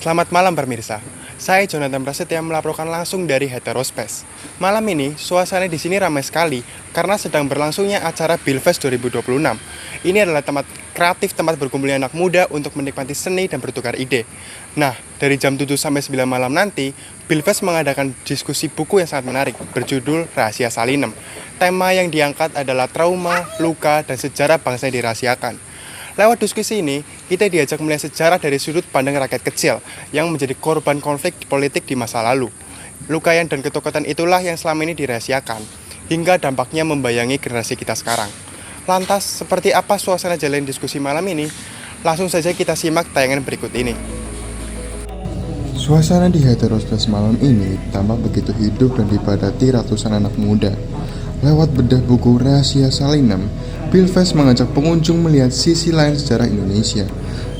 Selamat malam pemirsa. Saya Jonathan Prasetya melaporkan langsung dari Heterospace. Malam ini suasana di sini ramai sekali karena sedang berlangsungnya acara Bilfest 2026. Ini adalah tempat kreatif, tempat berkumpulnya anak muda untuk menikmati seni dan bertukar ide. Nah, dari jam 7 sampai 9 malam nanti, Bilfest mengadakan diskusi buku yang sangat menarik berjudul Rahasia Salinem. Tema yang diangkat adalah trauma, luka, dan sejarah bangsa yang dirahasiakan. Lewat diskusi ini, kita diajak melihat sejarah dari sudut pandang rakyat kecil yang menjadi korban konflik politik di masa lalu. Luka dan ketakutan itulah yang selama ini dirahasiakan, hingga dampaknya membayangi generasi kita sekarang. Lantas, seperti apa suasana jalan diskusi malam ini? Langsung saja kita simak tayangan berikut ini. Suasana di Heterospace malam ini tampak begitu hidup dan dipadati ratusan anak muda. Lewat bedah buku Rahasia Salinem, Bilfest mengajak pengunjung melihat sisi lain sejarah Indonesia,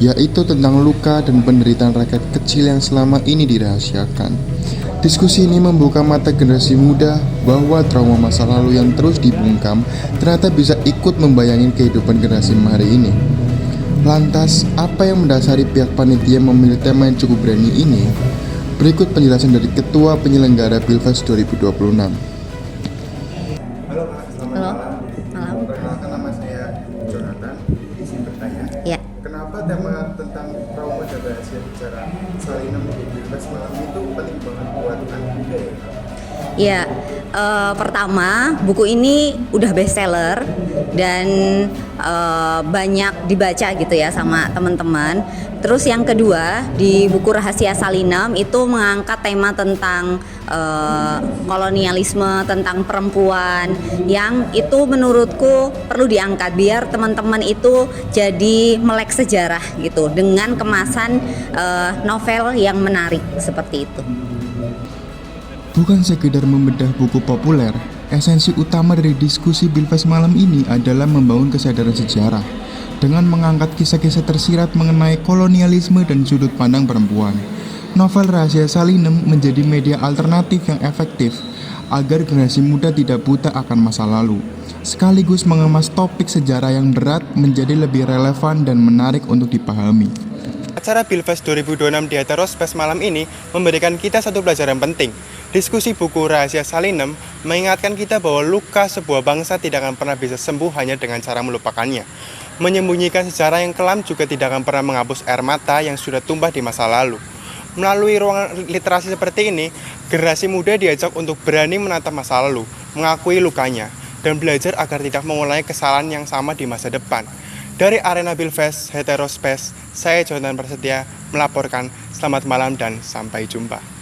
yaitu tentang luka dan penderitaan rakyat kecil yang selama ini dirahasiakan. Diskusi ini membuka mata generasi muda bahwa trauma masa lalu yang terus dibungkam ternyata bisa ikut membayangi kehidupan generasi hari ini. Lantas, apa yang mendasari pihak panitia memilih tema yang cukup berani ini? Berikut penjelasan dari Ketua Penyelenggara Bilfest 2026. Halo, malam. Perkenalkan, nama saya Jonathan. Izin bertanya. Ya. Kenapa tema tentang trauma dan rahasia sejarah Salinem di Bilfest malam itu penting banget buat anak muda ya? Ya, pertama buku ini udah bestseller dan banyak dibaca gitu ya sama teman-teman. Terus yang kedua, di buku Rahasia Salinem itu mengangkat tema tentang kolonialisme, tentang perempuan, yang itu menurutku perlu diangkat biar teman-teman itu jadi melek sejarah gitu dengan kemasan novel yang menarik seperti itu. Bukan sekedar membedah buku populer, esensi utama dari diskusi Bilfest malam ini adalah membangun kesadaran sejarah dengan mengangkat kisah-kisah tersirat mengenai kolonialisme dan sudut pandang perempuan. Novel Rahasia Salinem menjadi media alternatif yang efektif agar generasi muda tidak buta akan masa lalu, sekaligus mengemas topik sejarah yang berat menjadi lebih relevan dan menarik untuk dipahami. Acara Bilfest 2026 di Heterospace malam ini memberikan kita satu pelajaran penting. Diskusi buku Rahasia Salinem mengingatkan kita bahwa luka sebuah bangsa tidak akan pernah bisa sembuh hanya dengan cara melupakannya. Menyembunyikan sejarah yang kelam juga tidak akan pernah menghapus air mata yang sudah tumpah di masa lalu. Melalui ruang literasi seperti ini, generasi muda diajak untuk berani menatap masa lalu, mengakui lukanya, dan belajar agar tidak mengulangi kesalahan yang sama di masa depan. Dari arena Bilfest Heterospace, saya Jonathan Prasetya melaporkan. Selamat malam dan sampai jumpa.